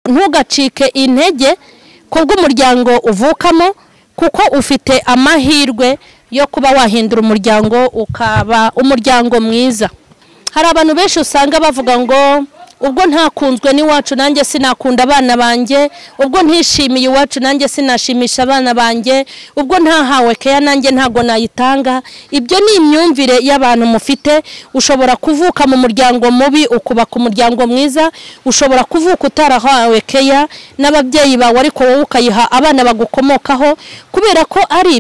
ntugacike intege kubw'umuryango uvukamo, kuko ufite amahirwe yo kuba wahindura umuryango ukaba umuryango mwiza. Hari abantu benshi usanga bavuga ngo ubwo ntakunzwe n'iwacu nanjye sinakunda abana banjye, ubwo ntishimiye iwacu nanjye sinashimisha abana banjye, ubwo ntahawe keya nanjye ntago nayitanga. Ibyo ni imyumvire y'abantu mufite. Ushobora kuvuka mu muryango mubi ukubaka umuryango mwiza, ushobora kuvuka utarahawe keya n'ababyeyi bawe ariko wowe ukayiha abana bagukomokaho, kubera ko ari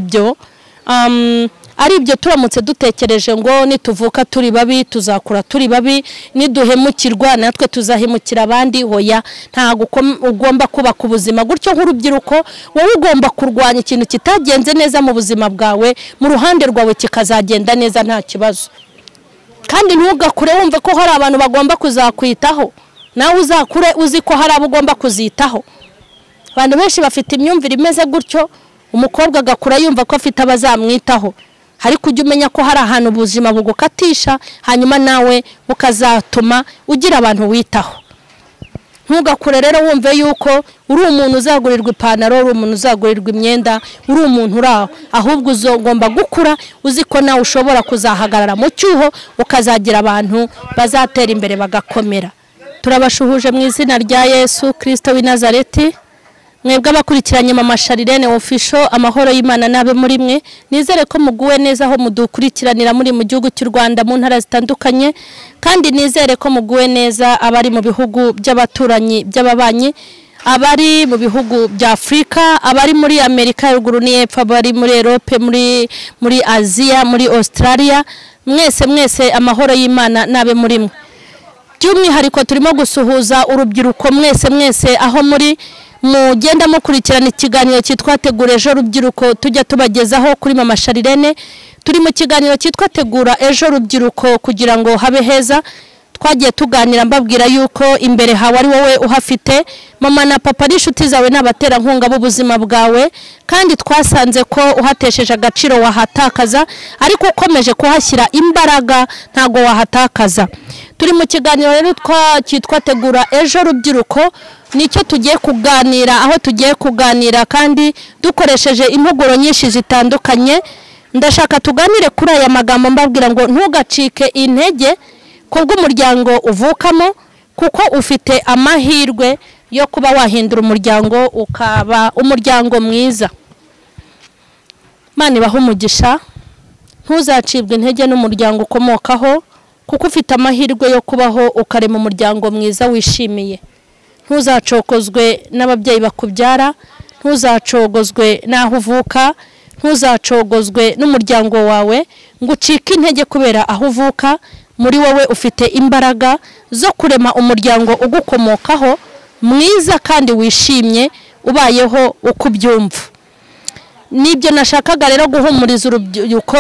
ibyo turamutse dutekereje ngo nituvuka turi babi tuzakura turi babi, niduhemukirwa natwe tuzahemukira abandi. Hoya, ntago ugomba kubaka ubuzima gutyo nk'urubyiruko. Wowe ugomba kurwanya ikintu kitagenze neza mu buzima bwawe, mu ruhande rwawe kikazagenda neza nta kibazo. Kandi ntugakure wumve ko hari abantu bagomba kuzakwitaho, nawe uzakure uzi ko hari abo ugomba kuzitaho. Abantu benshi bafite imyumvire imeze gutyo, umukobwa agakura yumva ko afite abazamwitaho, ariko ujye umenya ko hari ahantu ubuzima bugukatisha, hanyuma nawe bukazatuma ugira abantu witaho. Ntugakure rero wumve yuko uri umuntu uzagurirwa ipantaro, uri umuntu uzagurirwa imyenda, uri umuntu uraho. Ahubwo uzogomba gukura uzi ko nawe ushobora kuzahagarara mu cyuho ukazagira abantu bazatera imbere bagakomera. Turabashuhuje mu izina rya Yesu Kristo w'i Nazareti. Mwebwe abakurikiranye Mama Sharirene Official, amahoro y'Imana nabe muri mwe. Nizere ko muguwe neza aho mudukurikiranira muri mu gihugu cy'u Rwanda mu ntara zitandukanye, kandi nizere ko muguwe neza abari mu bihugu by'abaturanyi by'ababanyi, abari mu bihugu bya Afrika, abari muri Amerika y'Uruguru n'Epfo, abari muri Europe, muri Asia, muri Australia. Mwese amahoro y'Imana nabe muri mwe. By'umwihariko turimo gusuhuza urubyiruko mwese aho muri mugenda mukurikirana ikiganiro cyitwa Tegura Ejo Rubyiruko tujya tubagezaho kuri Mama Sharirene. Turi mu kiganiro cyitwa Tegura Ejo Rubyiruko kugira ngo habe heza. Twagiye tuganira mbabwira yuko imbere hawe ari wowe uhafite, mama na papa ari inshuti zawe n'abatera nkunga b'ubuzima bwawe, kandi twasanze ko uhatesheje agaciro wahatakaza, ariko ukomeje kuhashyira imbaraga ntago wahatakaza. Turi mu kiganiro rero cyitwa Tegura Ejo Rubyiruko, nicyo tugiye kuganira, aho tugiye kuganira kandi dukoresheje impuguro nyinshi zitandukanye. Ndashaka tuganire kuri aya magambo mbabwira ngo ntugacike intege kubw'umuryango uvukamo, kuko ufite amahirwe yo kuba wahindura umuryango ukaba umuryango mwiza. Imana ibahe umugisha. Ntuzacibwe intege n'umuryango ukomokaho, kuko ufite amahirwe yo kubaho ukarema umuryango mwiza wishimiye. Ntuzacokozwe n'ababyeyi bakubyara, ntuzacogozwe n'aho uvuka, ntuzacogozwe n'umuryango wawe ngo ucike intege kubera aho uvuka. Muri wowe ufite imbaraga zo kurema umuryango ugukomokaho mwiza kandi wishimye, ubayeho uko ubyumva. Nibyo nashakaga rero guhumuriza urubyiruko.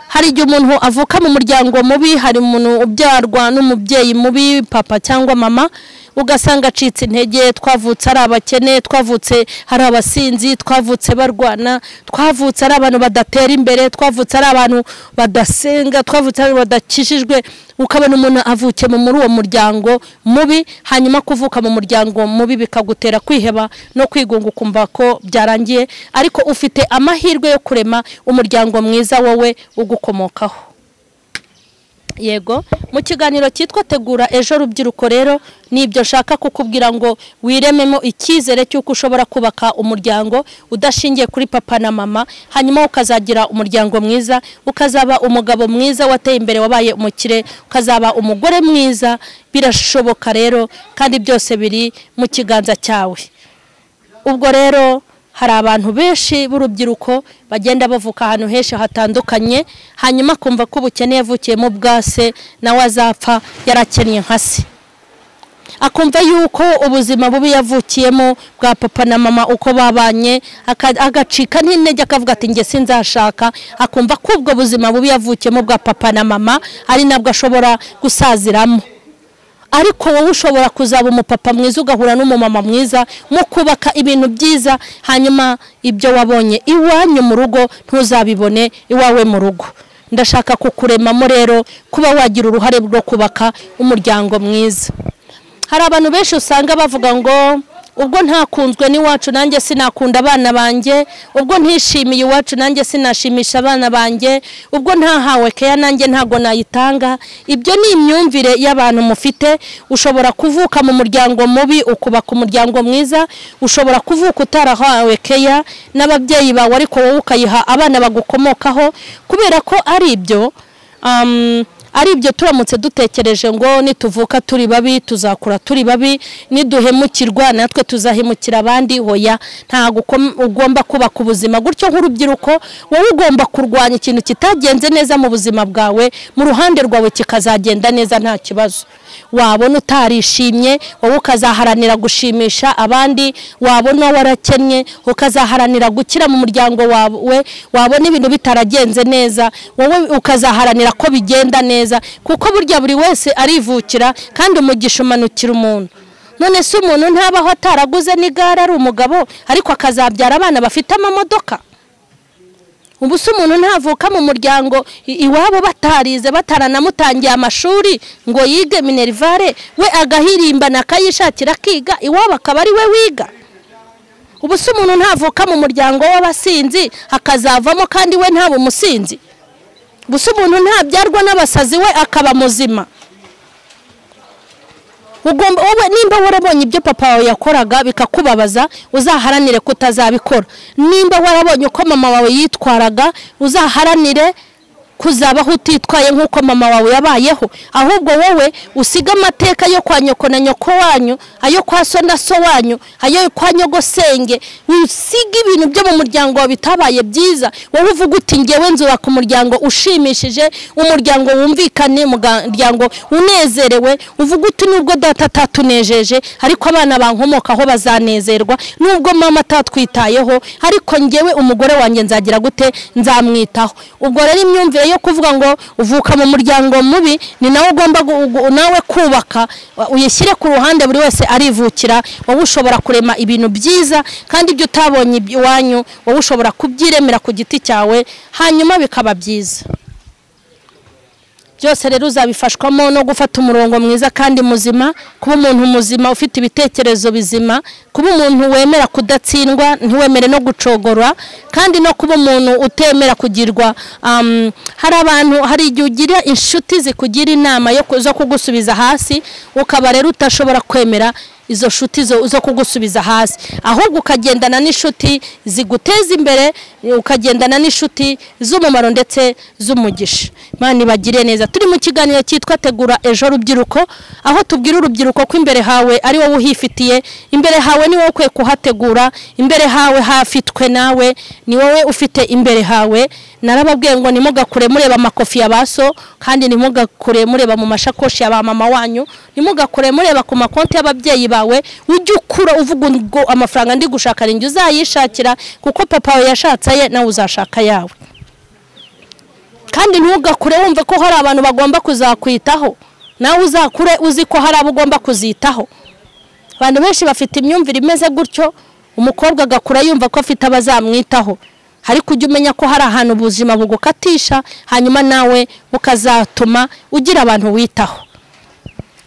Hari igihe umuntu avuka mu muryango mubi, hari umuntu ubyarwa n'umubyeyi mubi, papa cyangwa mama, ugasanga acitse intege. Twavutse ari abakene, twavutse hari abasinzi, twavutse barwana, twavutse ari abantu badatera imbere, twavutse ari abantu badasenga, twavutse ari badakishijwe. Ukabona umuntu avuke muri uwo muryango mubi, hanyuma kuvuka mu muryango mubi bikagutera kwiheba no kwigunga ukumva ko byarangiye, ariko ufite amahirwe yo kurema umuryango mwiza wowe ugukomokaho. Yego, mu kiganiro cyitwa Tegura Ejo Rubyiruko rero nibyo nshaka kukubwira ngo wirememo icyizere cy'uko ushobora kubaka umuryango udashingiye kuri papa na mama, hanyuma ukazagira umuryango mwiza, ukazaba umugabo mwiza wateye imbere wabaye umukire, ukazaba umugore mwiza. Birashoboka rero, kandi byose biri mu kiganza cyawe. Ubwo rero hari abantu benshi b'urubyiruko bagenda bavuka ahantu henshi hatandukanye, hanyuma kumva ko ubukene yavukiyemo bwase nawe azapfa yarakennye nka se. Akumva yuko ubuzima bubi yavukiyemo bwa papa na mama uko babanye, agacika n'intege akavuga ati nge sinzashaka. Akumva ko ubwo buzima bubi yavukiyemo bwa papa na mama ari nabwo ashobora gusaziramo. Ariko wowe ushobora kuzaba umupapa mwiza ugahura n'umumama mwiza, mu kubaka ibintu byiza, hanyuma ibyo wabonye iwanyu mu rugo ntuzabibone iwawe mu rugo. Ndashaka kukuremamo rero kuba wagira uruhare rwo kubaka umuryango mwiza. Hari abantu benshi usanga bavuga ngo ubwo ntakunzwe n'iwacu nanjye sinakunda abana banjye, ubwo ntishimiye iwacu nanjye sinashimisha abana banjye, ubwo ntahawe keya nanjye ntago nayitanga. Ibyo ni imyumvire y'abantu mufite. Ushobora kuvuka mu muryango mubi ukubaka umuryango mwiza, ushobora kuvuka utarahawe keya n'ababyeyi bawe ariko wowe ukayiha abana bagukomokaho, kubera ko ari ibyo turamutse dutekereje ngo nituvuka turi babi tuzakura turi babi, niduhemukirwa natwe tuzahemukira abandi. Hoya, ntago ugomba kubaka ubuzima gutyo nk'urubyiruko. Wowe ugomba kurwanya ikintu kitagenze neza mu buzima bwawe, mu ruhande rwawe kikazagenda neza nta kibazo. Wabona utarishimye wowe ukazaharanira gushimisha abandi, wabona warakennye ukazaharanira gukira mu muryango wawe, wabona ibintu bitaragenze neza wowe ukazaharanira ko bigenda neza, kuko burya buri wese arivukira kandi umugisha umanukira umuntu. None se umuntu ntabaho ataraguze n'igare ari umugabo ariko akazabyara abana bafite amamodoka? Ubu se umuntu ntavuka mu muryango iwabo batarize bataranamutangiye amashuri ngo yige minerivare, we agahirimbana akayishakira akiga iwabo akaba ari we wiga? Ubu se umuntu ntavuka mu muryango w'abasinzi akazavamo kandi we ntaba umusinzi? Ubu se umuntu ntabyarwa n'abasazi we akaba muzima? Ugomba wowe nimba warabonye ibyo papa wawe yakoraga bikakubabaza, uzaharanire kutazabikora. Nimba warabonye uko mama wawe yitwaraga, uzaharanire kuzabaho utitwaye nk'uko mama wawe yabayeho. Ahubwo wowe usiga amateka yo kwa nyoko na nyoko wanyu, ayo kwa so na so wanyu, ayo kwa nyogosenge, usiga ibintu byo mu muryango wawe bitabaye byiza. Wowe uvuga uti ngewe nzubaka umuryango ushimishije, umuryango wumvikane, umuryango unezerewe. Uvuga uti nubwo data atatunejeje ariko abana bankomokaho bazanezerwa, nubwo mama atatwitayeho ariko ngewe umugore wanjye nzagira gute, nzamwitaho. Ubwo rero imyumvire yo kuvuga ngo uvuka mu muryango mubi ni nawe ugomba nawe kubaka, uyishyire ku ruhande. Buri wese arivukira, wowe ushobora kurema ibintu byiza kandi ibyo utabonye iwanyu wowe ushobora kubyiremera ku giti cyawe hanyuma bikaba byiza. Byose rero uzabifashwamo no gufata umurongo mwiza kandi muzima, kuba umuntu muzima ufite ibitekerezo bizima, kuba umuntu wemera kudatsindwa ntiwemere no gucogora, kandi no kuba umuntu utemera kugirwa. Hari abantu, hari igihe ugira inshuti zikugira inama yo kugusubiza hasi, ukaba rero utashobora kwemera izo shuti zo kugusubiza hasi, ahubwo ukagendana n'ishuti ziguteza imbere, ukagendana n'ishuti z'umumaro ndetse z'umugisha. Imana ibagire neza. Turi mu kiganiro cyitwa Tegura Ejo Rubyiruko, aho tubwira urubyiruko ko imbere hawe ari wowe uhifitiye, imbere hawe ni wowe ukwiye kuhategura, imbere hawe hafitwe nawe, ni wowe ufite imbere hawe. Narababwiye ngo nimugakure mureba amakofi ya baso, kandi nimugakure mureba mu mashakoshi ya ba mama wanyu, nimugakure mureba ku makonti y'ababyeyi bawe. Ujye ukura uvuga ngo amafaranga ndi gushaka ninjye uzayishakira, kuko papa we yashatse ye nawe uzashaka yawe. Kandi ntugakure wumva ko hari abantu bagomba kuzakwitaho, nawe uzakure uzi ko hari abo ugomba kuzitaho. Abantu benshi bafite imyumvire imeze gutyo, umukobwa agakura yumva ko afite abazamwitaho, ariko ujye umenya ko hari ahantu ubuzima bugukatisha, hanyuma nawe bukazatuma ugira abantu witaho.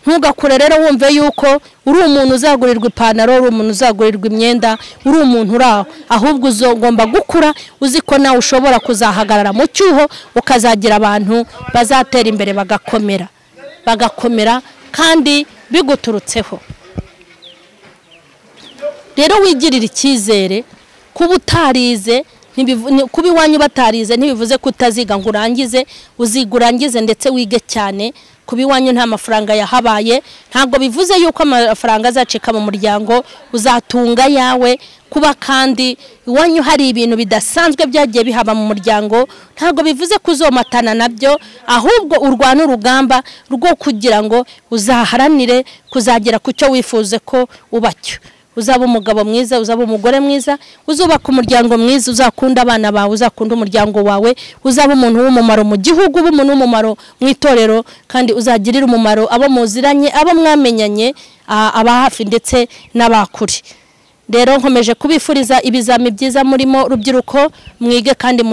Ntugakure rero wumve yuko uri umuntu uzagurirwa ipantaro, uri umuntu uzagurirwa imyenda, uri umuntu uraho. Ahubwo uzogomba gukura uzi ko nawe ushobora kuzahagarara mu cyuho, ukazagira abantu bazatera imbere bagakomera kandi biguturutseho. Rero wigirira icyizere, kuba utarize, kuba iwanyu batarize ntibivuze ko utaziga ngo urangize. Uziga urangize ndetse wige cyane. Kuba iwanyu nta mafaranga yahabaye ntabwo bivuze yuko amafaranga azacika mu muryango, uzatunga yawe. Kuba kandi iwanyu hari ibintu bidasanzwe byagiye bihaba mu muryango ntabwo bivuze kuzomatana nabyo, ahubwo urwana urugamba rwo kugira ngo uzaharanire kuzagera ku cyo wifuze ko ubacyo. Uzaba umugabo mwiza, uzaba umugore mwiza, uzubaka umuryango mwiza, uzakunda abana bawe, uzakunda umuryango wawe, uzaba umuntu w'umumaro mu gihugu, umuntu w'umumaro mu itorero, kandi uzagirira umumaro abo muziranye, abo mwamenyanye, aba hafi ndetse n'abakuri. rero nkomeje kubifuriza ibizami byiza murimo rubyiruko, mwige kandi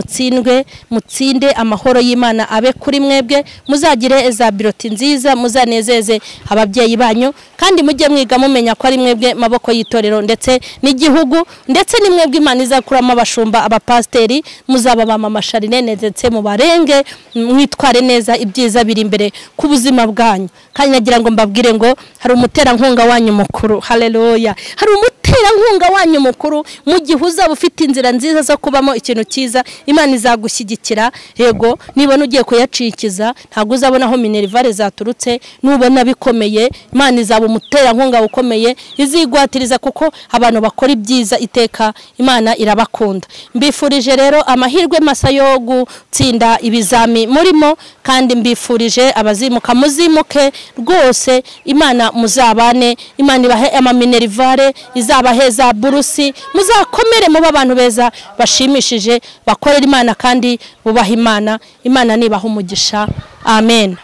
mutsinde amahoro y'Imana abe kuri mwebwe, muzagire za biroti nziza, muzanezeze ababyeyi banyu, kandi mujye mwiga mumenya ko ari mwebwe maboko y'itorero ndetse n'igihugu, ndetse ni mwebwe Imana izakuramo abashumba, abapasteri, muzaba bamama Sharinene, ndetse mubarenge, mwitware neza, ibyiza biri imbere ku buzima bwanyu. Kandi nagira ngo mbabwire ngo hari umuterankunga wanyu mukuru, haleluya, hari umuterankunga wanyu mukuru. Mu gihe uzaba ufite inzira nziza zo kubamo ikintu cyiza, Imana izagushyigikira. Yego, nibona ugiye kuyacikiza ntabwo uzabona aho minerivare zaturutse, nubona bikomeye Imana izaba umuterankunga ukomeye, izigwatiriza, kuko abantu bakora ibyiza iteka Imana irabakunda. Mbifurije rero amahirwe masa yo gutsinda ibizami murimo, kandi mbifurije abazimuka muzimuke rwose, Imana muzabane, Imana ibahe amaminerivare, izabahe za burusi, muzakomere muba abantu beza bashimishije, bakorera Imana kandi bubaha Imana. Imana nibaha umugisha. Amen.